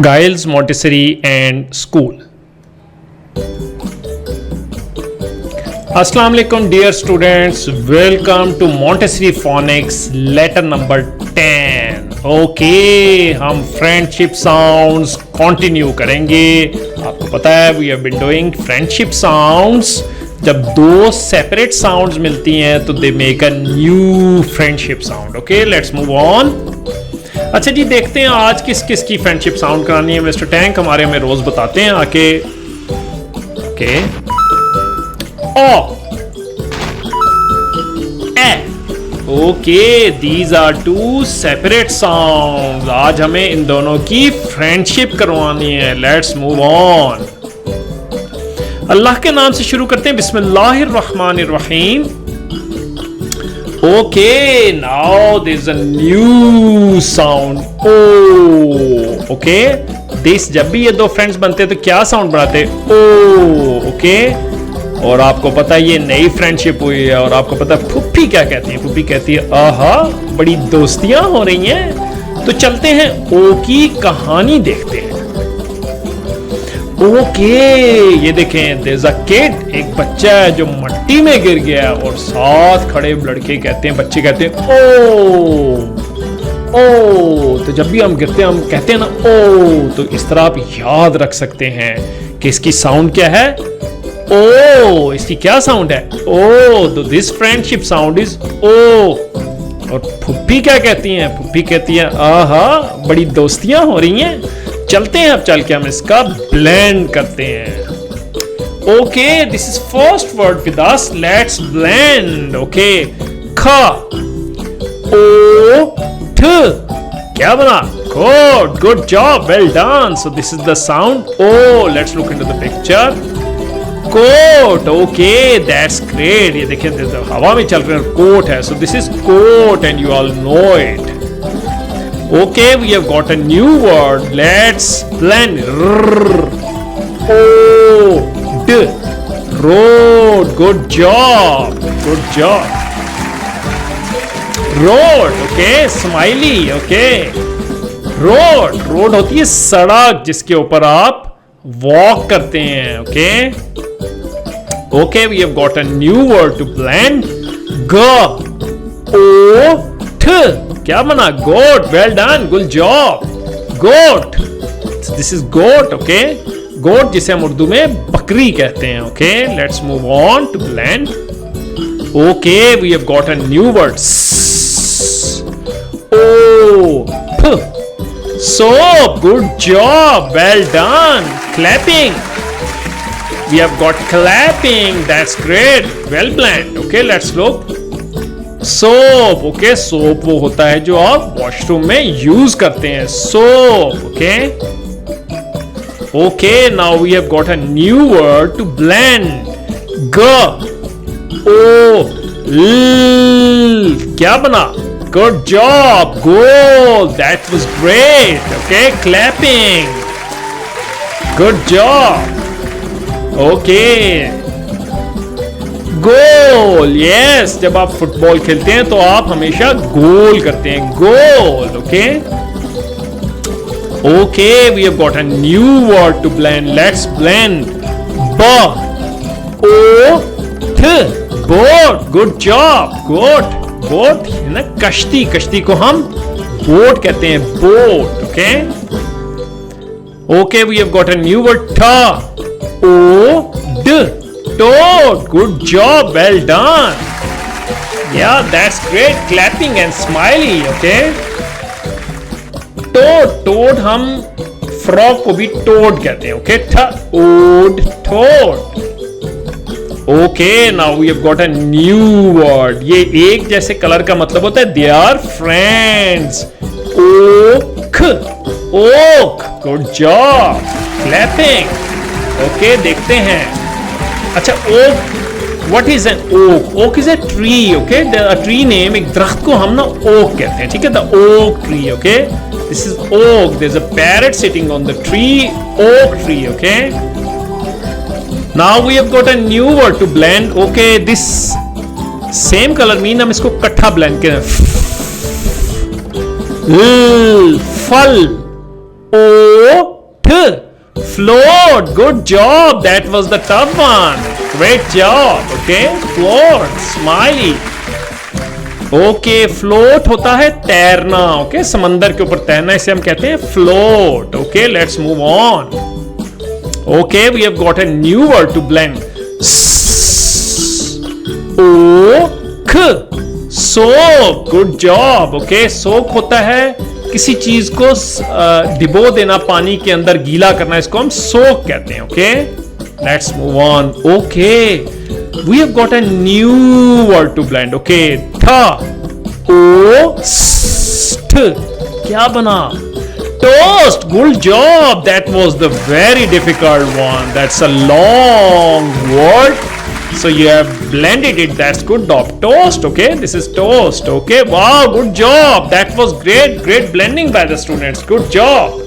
Giles Montessori and School. Assalamu alaikum dear students, welcome to Montessori Phonics letter number 10. Okay, हम friendship sounds continue करेंगे. आपको पता है we have been doing friendship sounds. जब दो separate sounds मिलती हैं तो they make a new friendship sound. Okay, let's move on. अच्छा जी, देखते हैं आज किस किस की फ्रेंडशिप साउंड करानी है. मिस्टर टैंक हमारे हमें रोज बताते हैं आके. Okay, O A. Okay, these are two separate sounds. आज हमें इन दोनों की फ्रेंडशिप करवानी है. Let's move on. अल्लाह के नाम से शुरू करते हैं. बिस्मिल्लाहिर्रहमानिर्रहीम. Okay, now there's a new sound. O. Okay, this जब भी ये दो फ्रेंड्स बनते हैं तो क्या साउंड बनाते हैं? O. Okay, और आपको पता है ये नई फ्रेंडशिप हुई है और आपको पता है फुप्पी क्या कहती है? फुप्पी कहती है आहा बड़ी दोस्तियां हो रही हैं. तो चलते हैं ओ की कहानी देखते हैं. ओके, ये देखें, देयर इज अ किड. एक बच्चा है जो मट्टी में गिर गया और साथ खड़े लड़के कहते हैं, बच्चे कहते हैं ओ. तो जब भी हम गिरते हैं हम कहते हैं ना ओ. तो इस तरह आप याद रख सकते हैं कि इसकी साउंड क्या है? ओ. इसकी क्या साउंड है? ओ. तो दिस फ्रेंडशिप साउंड इज ओ. और फुप्पी क्या कहती हैं? फुप्पी कहती है आहा बड़ी दोस्तियां हो रही हैं. चलते हैं, अब चल के हम इसका ब्लेंड करते हैं. Okay, this is first word with us. Let's blend. Okay, ख ओ ठ. क्या बना? Good, good job, well done. So this is the sound O. Let's look into the picture. Coat. Okay, that's great. ये देखिए हवा में चल रहे हैं, कोट है. So this is coat and you all know it. Okay, we have got a new word. Let's blend. O D. Road. Good job. Good job. Road. Okay. Smiley. Okay. Road. Road होती है सड़क जिसके ऊपर आप walk करते हैं. Okay. Okay, we have got a new word to blend. G O T. क्या बना? Goat. Well done, good job. Goat. This is goat. Okay, goat जिसे हम उर्दू में बकरी कहते हैं. Okay, let's move on to blend. Okay, we have got a new word. O फ. Soap. Good job, well done. Clapping. We have got clapping. That's great, well blend. Okay, let's look. Soap. Okay, soap वो होता है जो आप washroom में use करते हैं. Soap. Okay. Okay, now we have got a new word to blend. ग ओ ल. क्या बना? Good job, goal. That was great. Okay, clapping. Good job. Okay, goal. Yes, जब आप फुटबॉल खेलते हैं तो आप हमेशा गोल करते हैं. Goal. Okay. Okay, we have got a new word to blend. Let's blend. ब ओ थ. Boat. Good job. Goat. Boat है ना कश्ती. कश्ती को हम बोट कहते हैं. Boat. Okay. Okay, we have got a new word. ठ ओ ड. Toad. Good job, well done. Yeah, that's great. Clapping and smiley. Okay. Toad. Toad हम frog को भी toad कहते हैं. Okay. Toad. Toad. Okay. Now we have got a new word. ये एक जैसे कलर का मतलब होता है they are friends. Oak. Oak. Good job. Clapping. Okay. देखते हैं. अच्छा, oak. What is an oak? Oak is a tree. Okay, a tree name. एक दरख्त को हम ना ओक कहते हैं. ठीक है, the oak tree. Okay, this is oak. There is a parrot sitting on the tree. Oak tree. Okay, now we have got a new word to blend. Okay, this same colour mean हम इसको इकट्ठा blend करें. फल. ओ Float. Good job. That was the tough one. Great job. Okay. Float. Smiley. Okay float होता है तैरना. Okay समंदर के ऊपर तैरना, इसे हम कहते हैं float. Okay let's move on. Okay we have got a new word to blend. Oak. Soak. Good job. Okay soak होता है किसी चीज को डिबो देना पानी के अंदर, गीला करना, इसको हम सोक कहते हैं. Okay let's move on. Okay we have got a new word to blend. Okay, tha, o, st. क्या बना? Toast. Good job. That was the very difficult one. That's a long word. So you have blended it. That's good job. Toast. Okay, this is toast. Okay, wow, good job. That was great blending by the students. Good job.